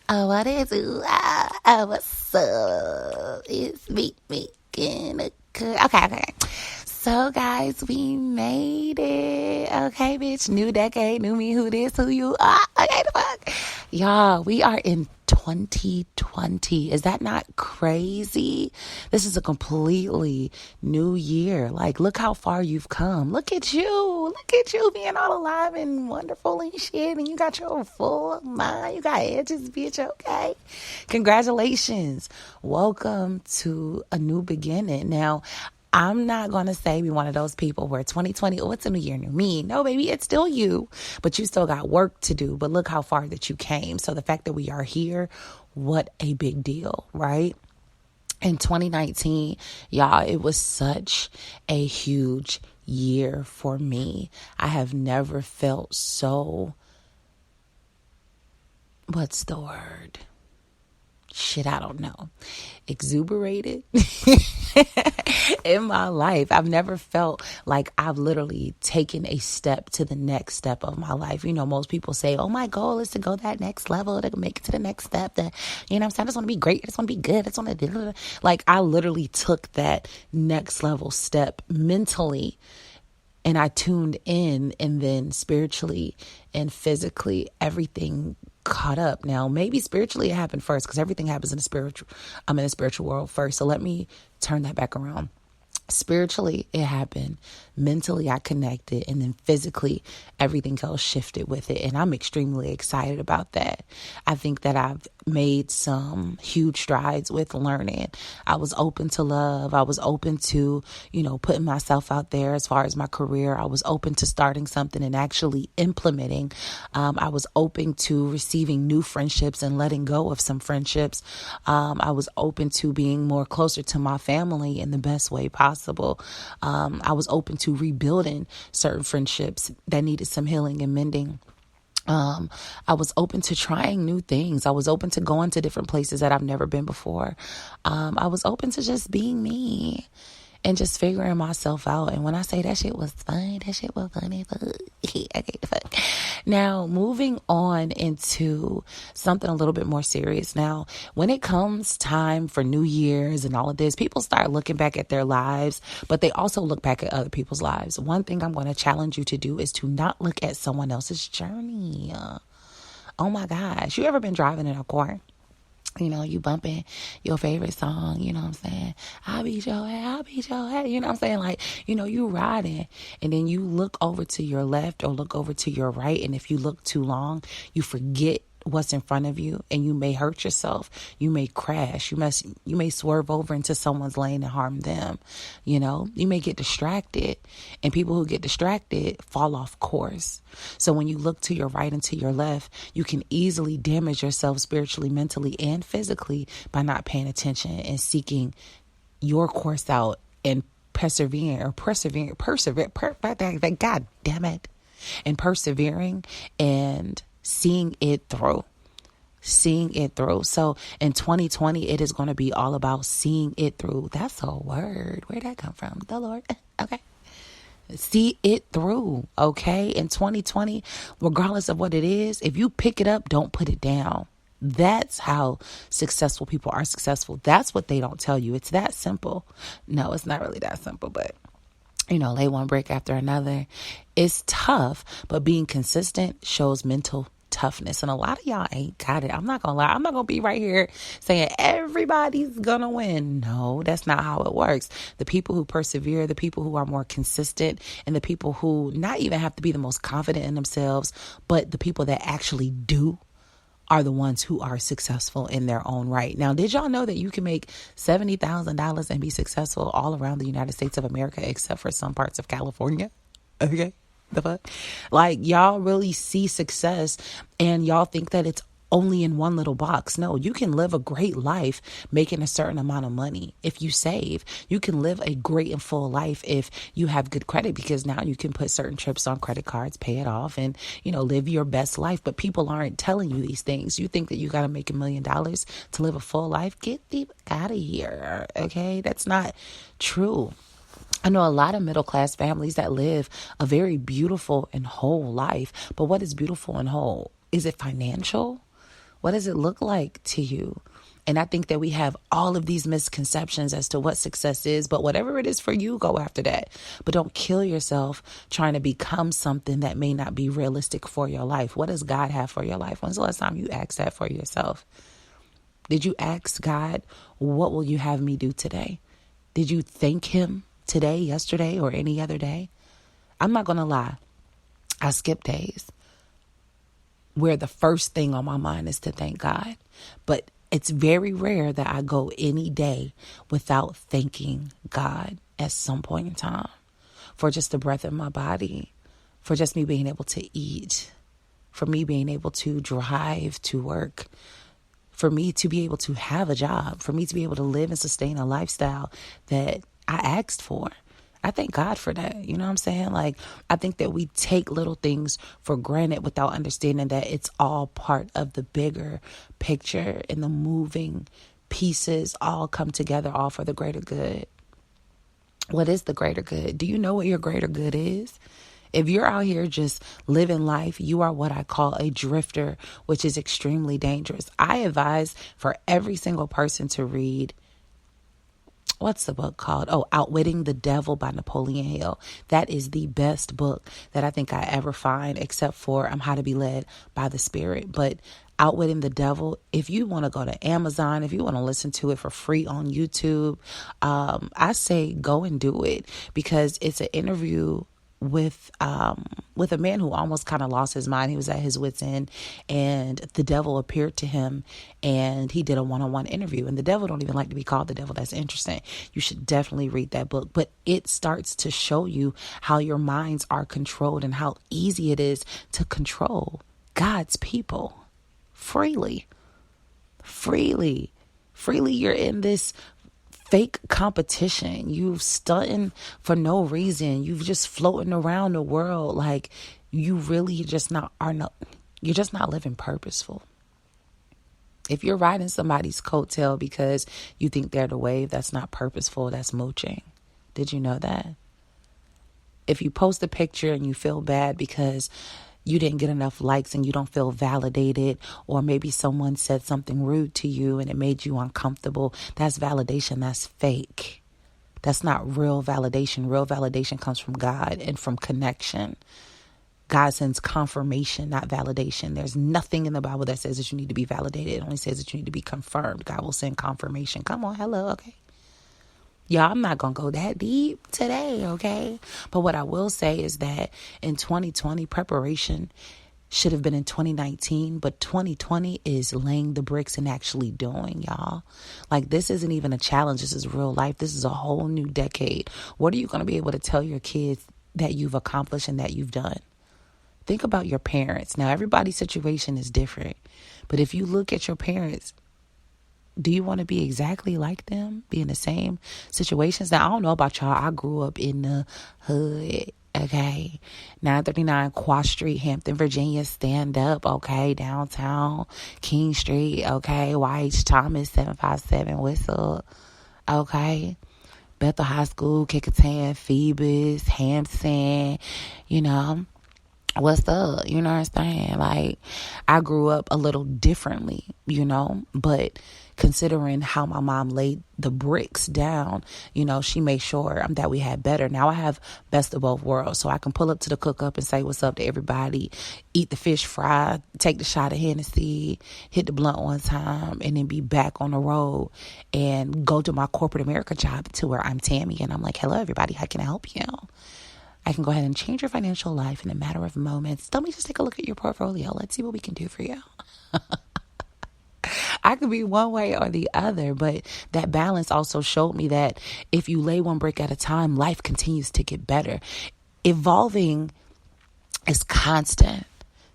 Oh, what is it? What's up? It's me making a good. Okay. So, guys, we made it. Okay, bitch. New decade, new me, who this, who you are. Okay, the fuck. Y'all, we are in 2020. Is that not crazy? This is a completely new year. Like, look how far you've come. Look at you. Look at you being all alive and wonderful and shit. And you got your full mind. You got edges, bitch. Okay. Congratulations. Welcome to a new beginning. Now, I'm not going to say be one of those people where 2020, oh, it's a new year, new me. No, baby, it's still you, but you still got work to do. But look how far that you came. So the fact that we are here, what a big deal, right? In 2019, y'all, it was such a huge year for me. I have never felt so, what's the word? Shit, I don't know. Exuberated in my life. I've never felt like I've literally taken a step to the next step of my life. You know, most people say, oh, my goal is to go that next level, to make it to the next step. That, you know what I'm saying? I just want to be great. I just want to be good. I just want to do. Like, I literally took that next level step mentally. And I tuned in, and then spiritually and physically, everything caught up. Now, maybe spiritually it happened first, because everything happens in the spiritual. I'm in the spiritual world first. So let me turn that back around. Spiritually, it happened. Mentally, I connected. And then physically, everything else shifted with it. And I'm extremely excited about that. I think that I've made some huge strides with learning. I was open to love. I was open to, putting myself out there as far as my career. I was open to starting something and actually implementing. I was open to receiving new friendships and letting go of some friendships. I was open to being more closer to my family in the best way possible. I was open to rebuilding certain friendships that needed some healing and mending. I was open to trying new things. I was open to going to different places that I've never been before. I was open to just being me and just figuring myself out. And when I say that shit was fun, that shit was funny. Okay, the fuck. Now, moving on into something a little bit more serious. Now, when it comes time for New Year's and all of this, people start looking back at their lives, but they also look back at other people's lives. One thing I'm going to challenge you to do is to not look at someone else's journey. Oh my gosh. You ever been driving in a car? You bumping your favorite song, you know what I'm saying? I'll beat your head, I'll beat your head. You know what I'm saying? Like, you riding and then you look over to your left or look over to your right. And if you look too long, you forget what's in front of you and you may hurt yourself. You may crash. You may swerve over into someone's lane and harm them. You may get distracted, and people who get distracted fall off course. So when you look to your right and to your left, you can easily damage yourself spiritually, mentally, and physically by not paying attention and seeking your course out and persevering, God damn it, and persevering and seeing it through. So in 2020, it is going to be all about seeing it through. That's a word. Where'd that come from? The Lord. Okay. See it through. Okay. In 2020, regardless of what it is, if you pick it up, don't put it down. That's how successful people are successful. That's what they don't tell you. It's that simple. No, it's not really that simple, but lay one brick after another. It's tough, but being consistent shows mental toughness. And a lot of y'all ain't got it. I'm not gonna lie. I'm not gonna be right here saying everybody's gonna win. No, that's not how it works. The people who persevere, the people who are more consistent, and the people who not even have to be the most confident in themselves, but the people that actually do are the ones who are successful in their own right. Now, did y'all know that you can make $70,000 and be successful all around the United States of America, except for some parts of California? Okay. The fuck? Like, y'all really see success and y'all think that it's only in one little box. No, you can live a great life making a certain amount of money if you save. You can live a great and full life if you have good credit, because now you can put certain trips on credit cards, pay it off, and live your best life. But people aren't telling you these things. You think that you got to make $1 million to live a full life? Get the out of here. Okay, that's not true. I know a lot of middle class families that live a very beautiful and whole life. But what is beautiful and whole? Is it financial? What does it look like to you? And I think that we have all of these misconceptions as to what success is, but whatever it is for you, go after that. But don't kill yourself trying to become something that may not be realistic for your life. What does God have for your life? When's the last time you asked that for yourself? Did you ask God, what will you have me do today? Did you thank him today, yesterday, or any other day? I'm not going to lie. I skip days where the first thing on my mind is to thank God. But it's very rare that I go any day without thanking God at some point in time for just the breath in my body, for just me being able to eat, for me being able to drive to work, for me to be able to have a job, for me to be able to live and sustain a lifestyle that I asked for. I thank God for that. You know what I'm saying? Like, I think that we take little things for granted without understanding that it's all part of the bigger picture, and the moving pieces all come together, all for the greater good. What is the greater good? Do you know what your greater good is? If you're out here just living life, you are what I call a drifter, which is extremely dangerous. I advise for every single person to read, what's the book called? Oh, Outwitting the Devil by Napoleon Hill. That is the best book that I think I ever find, except for How to Be Led by the Spirit. But Outwitting the Devil, if you want to go to Amazon, if you want to listen to it for free on YouTube, I say go and do it, because it's an interview with a man who almost kind of lost his mind. He was at his wit's end, and the devil appeared to him, and he did a one-on-one interview. And the devil don't even like to be called the devil. That's interesting. You should definitely read that book. But it starts to show you how your minds are controlled and how easy it is to control God's people freely. You're in this fake competition. You've stunting for no reason. You've just floating around the world like you really just not you're just not living purposeful. If you're riding somebody's coattail because you think they're the wave, that's not purposeful. That's mooching. Did you know that? If you post a picture and you feel bad because you didn't get enough likes and you don't feel validated, or maybe someone said something rude to you and it made you uncomfortable, that's validation. That's fake. That's not real validation. Real validation comes from God and from connection. God sends confirmation, not validation. There's nothing in the Bible that says that you need to be validated. It only says that you need to be confirmed. God will send confirmation. Come on, hello, okay. Y'all, I'm not going to go that deep today, okay? But what I will say is that in 2020, preparation should have been in 2019, but 2020 is laying the bricks and actually doing, y'all. Like, this isn't even a challenge. This is real life. This is a whole new decade. What are you going to be able to tell your kids that you've accomplished and that you've done? Think about your parents. Now, everybody's situation is different, but if you look at your parents, do you want to be exactly like them? Be in the same situations? Now, I don't know about y'all. I grew up in the hood, okay? 939 Quad Street, Hampton, Virginia. Stand up, okay? Downtown, King Street, okay? Y.H. Thomas, 757 Whistle, okay? Bethel High School, Kecoughtan, Phoebus, Hampton, you know. What's up? You know what I'm saying? Like, I grew up a little differently, you know, but considering how my mom laid the bricks down, you know, she made sure that we had better. Now I have best of both worlds, so I can pull up to the cook up and say what's up to everybody, eat the fish fry, take the shot of Hennessy, hit the blunt one time, and then be back on the road and go to my corporate America job to where I'm Tammy and I'm like, hello everybody, how can I help you? I can go ahead and change your financial life in a matter of moments. Let me just take a look at your portfolio. Let's see what we can do for you. I could be one way or the other, but that balance also showed me that if you lay one brick at a time, life continues to get better. Evolving is constant.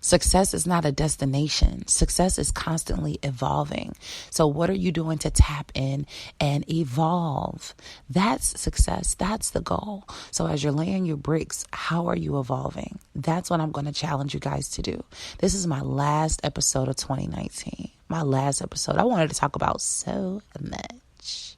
Success is not a destination. Success is constantly evolving. So what are you doing to tap in and evolve? That's success. That's the goal. So as you're laying your bricks, how are you evolving? That's what I'm going to challenge you guys to do. This is my last episode of 2019. My last episode. I wanted to talk about so much.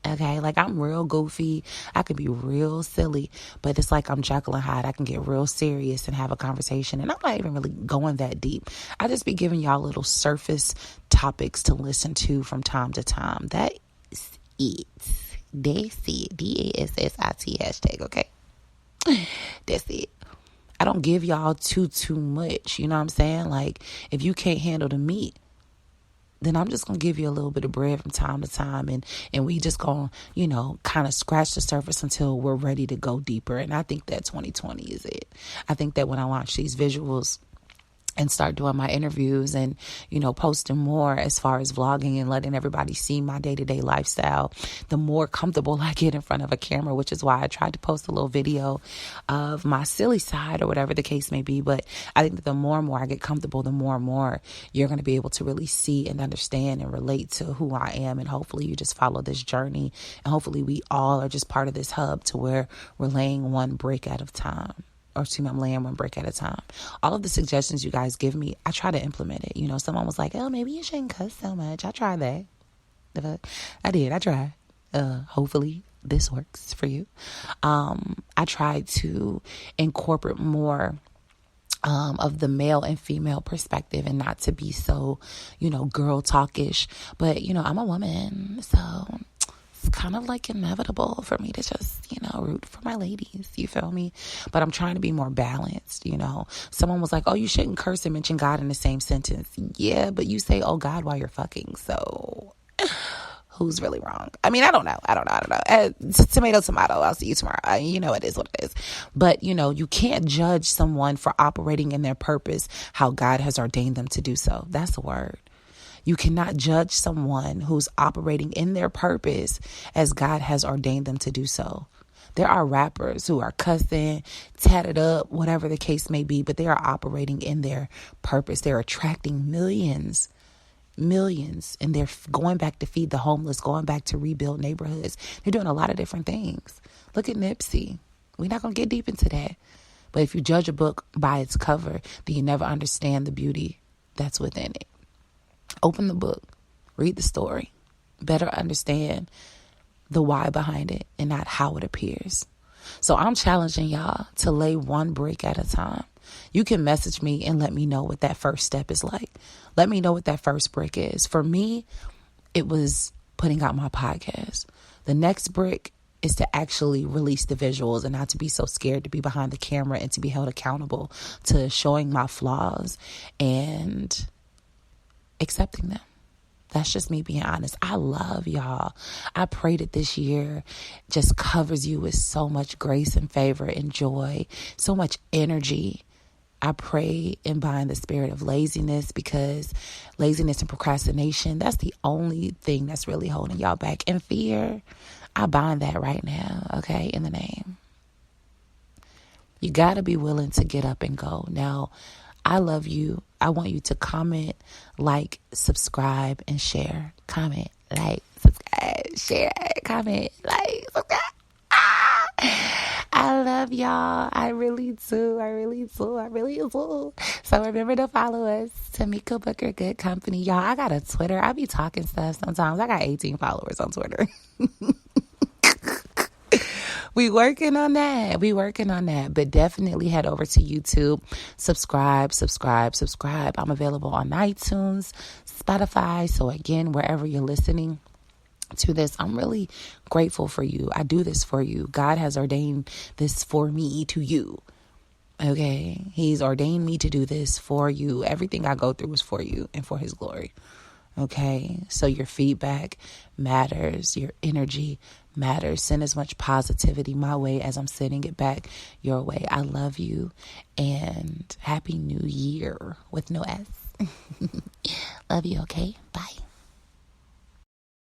Okay, like I'm real goofy. I can be real silly, but it's like I'm Jekyll and Hyde. I can get real serious and have a conversation, and I'm not even really going that deep. I just be giving y'all little surface topics to listen to from time to time. That is it. That's it. DASSIT hashtag. Okay, that's it. I don't give y'all too much. You know what I'm saying? Like if you can't handle the meat, then I'm just going to give you a little bit of bread from time to time. And we just going to, kind of scratch the surface until we're ready to go deeper. And I think that 2020 is it. I think that when I launch these visuals and start doing my interviews and, posting more as far as vlogging and letting everybody see my day-to-day lifestyle, the more comfortable I get in front of a camera, which is why I tried to post a little video of my silly side or whatever the case may be. But I think that the more and more I get comfortable, the more and more you're going to be able to really see and understand and relate to who I am. And hopefully you just follow this journey. And hopefully we all are just part of this hub to where we're laying one brick at a time. I'm laying one brick at a time. All of the suggestions you guys give me, I try to implement it. Someone was like, oh, maybe you shouldn't cuss so much. I tried that. I did. I tried. Hopefully this works for you. I tried to incorporate more of the male and female perspective and not to be so, girl talkish. But, I'm a woman, so it's kind of like inevitable for me to just, root for my ladies. You feel me? But I'm trying to be more balanced, Someone was like, oh, you shouldn't curse and mention God in the same sentence. Yeah, but you say, oh, God, while you're fucking. So who's really wrong? I mean, I don't know. Tomato. I'll see you tomorrow. It is what it is. But, you can't judge someone for operating in their purpose how God has ordained them to do so. That's the word. You cannot judge someone who's operating in their purpose as God has ordained them to do so. There are rappers who are cussing, tatted up, whatever the case may be, but they are operating in their purpose. They're attracting millions, and they're going back to feed the homeless, going back to rebuild neighborhoods. They're doing a lot of different things. Look at Nipsey. We're not going to get deep into that. But if you judge a book by its cover, then you never understand the beauty that's within it. Open the book, read the story, better understand the why behind it and not how it appears. So I'm challenging y'all to lay one brick at a time. You can message me and let me know what that first step is like. Let me know what that first brick is. For me, it was putting out my podcast. The next brick is to actually release the visuals and not to be so scared to be behind the camera and to be held accountable to showing my flaws and accepting them. That's just me being honest. I love y'all. I pray that this year just covers you with so much grace and favor and joy, so much energy. I pray and bind the spirit of laziness, because laziness and procrastination, that's the only thing that's really holding y'all back. And fear, I bind that right now, okay, in the name. You got to be willing to get up and go. Now, I love you. I want you to comment, like, subscribe, and share. Comment, like, subscribe, share, comment, like, subscribe. I love y'all. I really do. So remember to follow us, Tamika Booker Good Company. Y'all, I got a Twitter. I be talking stuff sometimes. I got 18 followers on Twitter. We working on that. But definitely head over to YouTube. Subscribe. I'm available on iTunes, Spotify. So again, wherever you're listening to this, I'm really grateful for you. I do this for you. God has ordained this for me to you. Okay? He's ordained me to do this for you. Everything I go through is for you and for his glory. Okay? So your feedback matters. Your energy matters. Send as much positivity my way as I'm sending it back your way. I love you, and Happy New Year with no S. Love you, okay?